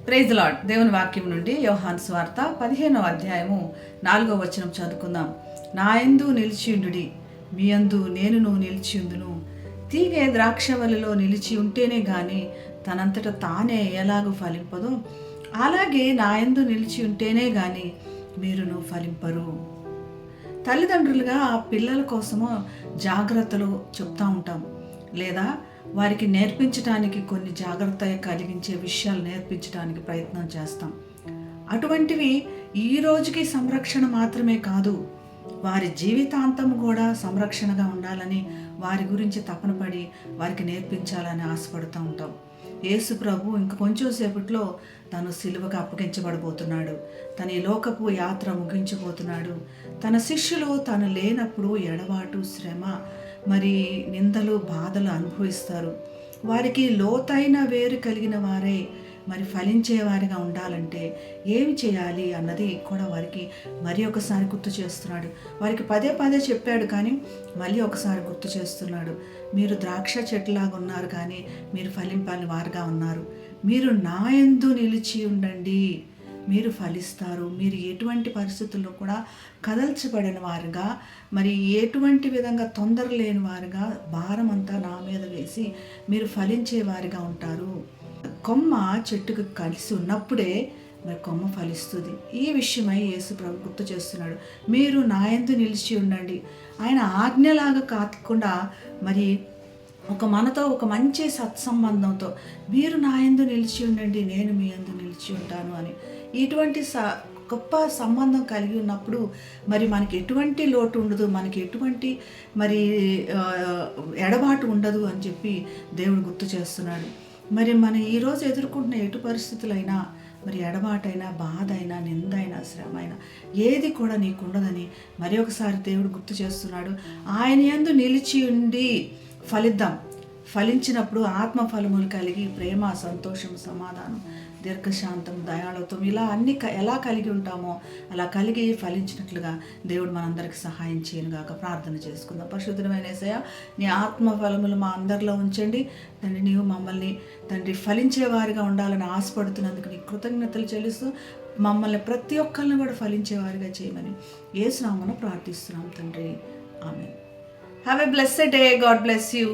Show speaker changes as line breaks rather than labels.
Praise lord. దేవుని వాక్యం నుండి యోహాను సువార్త 15వ అధ్యాయము 4వ వచనం చదువుకుందాం. నా యందు నిలిచియుండుడి, మీ యందు నేనును నిలిచియుందును. తీగె ద్రాక్షవల్లిలో నిలిచి ఉంటేనే గాని తనంతట తానే ఎలాగూ ఫలింపదో, అలాగే నా యందు నిలిచి ఉంటేనే గాని మీరును ఫలింపరు. తల్లిదండ్రులుగా ఆ పిల్లల కోసము జాగ్రత్తలు చెప్తూ ఉంటాం, లేదా వారికి నేర్పించడానికి కొన్ని జాగ్రత్త కలిగించే విషయాలు నేర్పించడానికి ప్రయత్నం చేస్తాం. అటువంటివి ఈ రోజుకి సంరక్షణ మాత్రమే కాదు, వారి జీవితాంతం కూడా సంరక్షణగా ఉండాలని వారి గురించి తపన పడి వారికి నేర్పించాలని ఆశపడుతూ ఉంటాం. యేసు ప్రభు ఇంక కొంచెం సేపట్లో తను సిలువగా అప్పగించబడబోతున్నాడు. తన ఈ లోకపు యాత్ర ముగించబోతున్నాడు. తన శిష్యులు తను లేనప్పుడు ఎడబాటు, శ్రమ, మరి నిందలు, బాధలు అనుభవిస్తారు. వారికి లోతైన వేరు కలిగిన వారే మరి ఫలించేవారిగా ఉండాలంటే ఏమి చేయాలి అన్నది కూడా వారికి మరి ఒకసారి గుర్తు చేస్తున్నాడు. వారికి పదే పదే చెప్పాడు, కానీ మళ్ళీ ఒకసారి గుర్తు చేస్తున్నాడు. మీరు ద్రాక్ష చెట్టులాగా ఉన్నారు, కానీ మీరు ఫలింపని వారుగా ఉన్నారు. మీరు నా యందు నిలిచి ఉండండి, మీరు ఫలిస్తారు. మీరు ఎటువంటి పరిస్థితుల్లో కూడా కదల్చబడిన వారుగా, మరి ఎటువంటి విధంగా తొందర లేని వారుగా, భారం అంతా నా మీద వేసి మీరు ఫలించే వారిగా ఉంటారు. కొమ్మ చెట్టుకు కలిసి ఉన్నప్పుడే మరి కొమ్మ ఫలిస్తుంది. ఈ విషయమై యేసు ప్రభు గుర్తు చేస్తున్నాడు. మీరు నా యందు నిలిచి ఉండండి. ఆయన ఆజ్ఞలాగా కాకుండా మరి మనతో ఒక మంచి సత్సంబంధంతో మీరు నా యందు నిలిచి ఉండండి, నేను మీ యందు నిలిచి ఉంటాను అని ఇటువంటి గొప్ప సంబంధం కలిగి ఉన్నప్పుడు మరి మనకి ఎటువంటి లోటు ఉండదు, మనకి ఎటువంటి మరి ఎడబాటు ఉండదు అని చెప్పి దేవుడు గుర్తు చేస్తున్నాడు. మరి మనం ఈరోజు ఎదుర్కొంటున్న ఎటు పరిస్థితులైనా, మరి ఎడబాటైనా, బాధ అయినా, నింద అయినా, శ్రమ అయినా ఏది కూడా నీకు ఉండదని మరి ఒకసారి దేవుడు గుర్తు చేస్తున్నాడు. ఆయన యందు నిలిచి ఉండి ఫలిద్దాం. ఫలించినప్పుడు ఆత్మ ఫలములు కలిగి ప్రేమ, సంతోషం, సమాధానం, దీర్ఘశాంతం, దయాళుత్వం ఇలా అన్ని ఎలా కలిగి ఉంటామో అలా కలిగి ఫలించినట్లుగా దేవుడు మనందరికీ సహాయం చేయనుగాక. ప్రార్థన చేసుకుందాం. పరిశుద్ధమైన యేసయ్య, నీ ఆత్మ ఫలములు మా అందరిలో ఉంచండి తండ్రి. నీవు మమ్మల్ని తండ్రి ఫలించేవారిగా ఉండాలని ఆశపడుతున్నందుకు నీ కృతజ్ఞతలు చెల్లిస్తూ మమ్మల్ని ప్రతి ఒక్కరిని కూడా ఫలించేవారిగా చేయమని యేసు నామమున ప్రార్థిస్తున్నాం తండ్రి. Amen. Have a blessed day. God bless you.